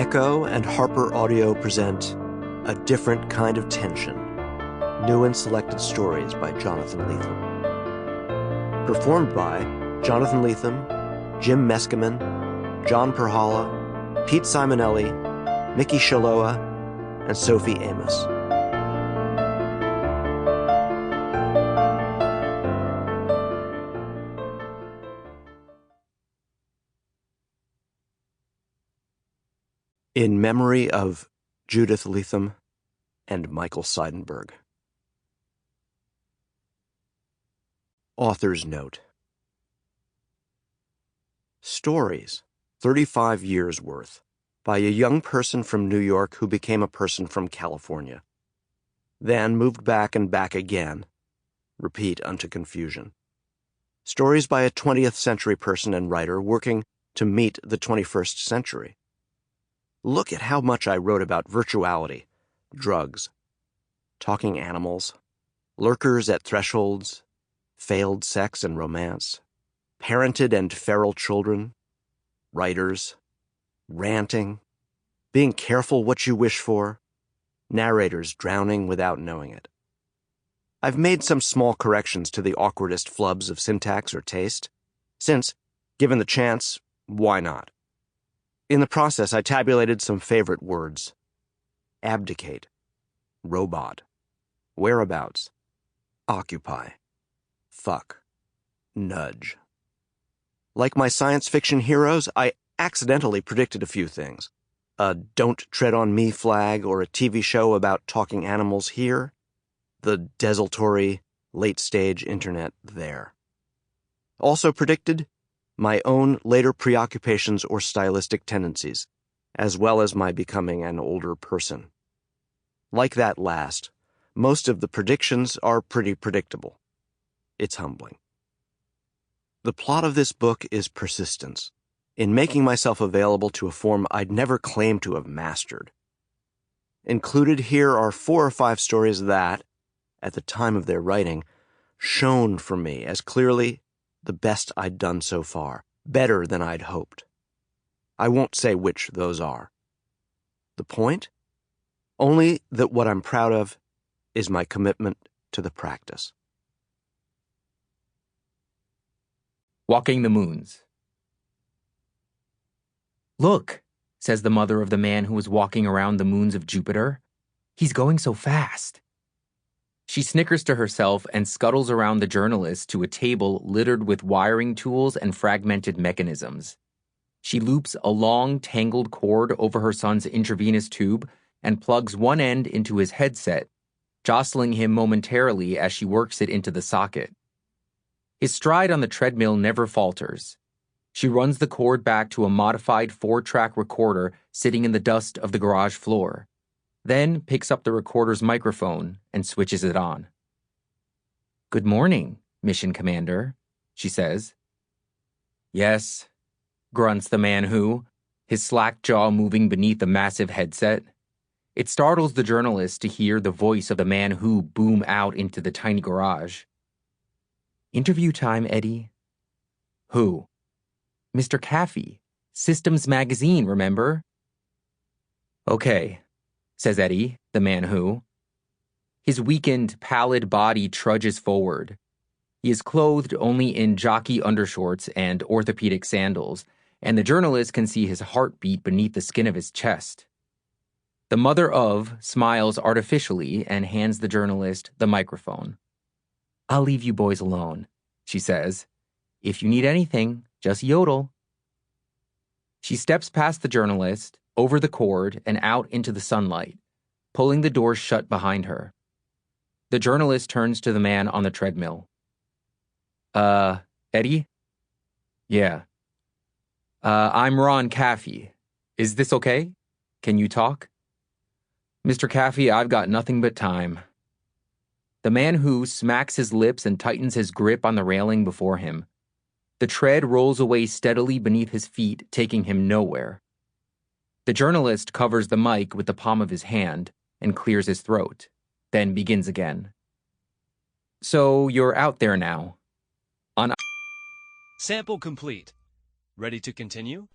Echo and HarperAudio present A Different Kind of Tension, new and selected stories by Jonathan Lethem. Performed by Jonathan Lethem, Jim Meskimen, John Pirhalla, Pete Simonelli, Micky Shiloah, and Sophie Amoss. In memory of Judith Lethem and Michael Seidenberg. Author's Note. Stories, 35 years worth, by a young person from New York who became a person from California. Then moved back and back again, repeat unto confusion. Stories by a 20th century person and writer working to meet the 21st century. Look at how much I wrote about virtuality, drugs, talking animals, lurkers at thresholds, failed sex and romance, parented and feral children, writers, ranting, being careful what you wish for, narrators drowning without knowing it. I've made some small corrections to the awkwardest flubs of syntax or taste, since, given the chance, why not? In the process, I tabulated some favorite words. Abdicate, robot, whereabouts, occupy, fuck, nudge. Like my science fiction heroes, I accidentally predicted a few things. A Don't Tread on Me flag or a TV show about talking animals here, the desultory, late-stage internet there. Also predicted my own later preoccupations or stylistic tendencies, as well as my becoming an older person. Like that last, most of the predictions are pretty predictable. It's humbling. The plot of this book is persistence, in making myself available to a form I'd never claimed to have mastered. Included here are 4 or 5 stories that, at the time of their writing, shone for me as clearly the best I'd done so far, better than I'd hoped. I won't say which those are. The point? Only that what I'm proud of is my commitment to the practice. Walking the Moons. "Look," says the mother of the man who was walking around the moons of Jupiter. "He's going so fast." She snickers to herself and scuttles around the journalist to a table littered with wiring tools and fragmented mechanisms. She loops a long, tangled cord over her son's intravenous tube and plugs one end into his headset, jostling him momentarily as she works it into the socket. His stride on the treadmill never falters. She runs the cord back to a modified 4-track recorder sitting in the dust of the garage floor, then picks up the recorder's microphone and switches it on. "Good morning, Mission Commander," she says. "Yes," grunts the man who, his slack jaw moving beneath the massive headset. It startles the journalist to hear the voice of the man who boom out into the tiny garage. "Interview time, Eddie." "Who?" "Mr. Caffey, Systems Magazine, remember?" "Okay," says Eddie, the man who. His weakened, pallid body trudges forward. He is clothed only in jockey undershorts and orthopedic sandals, and the journalist can see his heartbeat beneath the skin of his chest. The mother of smiles artificially and hands the journalist the microphone. "I'll leave you boys alone," she says. "If you need anything, just yodel." She steps past the journalist, over the cord, and out into the sunlight, pulling the doors shut behind her. The journalist turns to the man on the treadmill. Eddie?" "Yeah." I'm Ron Caffey. Is this okay? Can you talk?" "Mr. Caffey, I've got nothing but time." The man who smacks his lips and tightens his grip on the railing before him. The tread rolls away steadily beneath his feet, taking him nowhere. The journalist covers the mic with the palm of his hand and clears his throat, then begins again. "So you're out there now. On..." Sample complete. Ready to continue?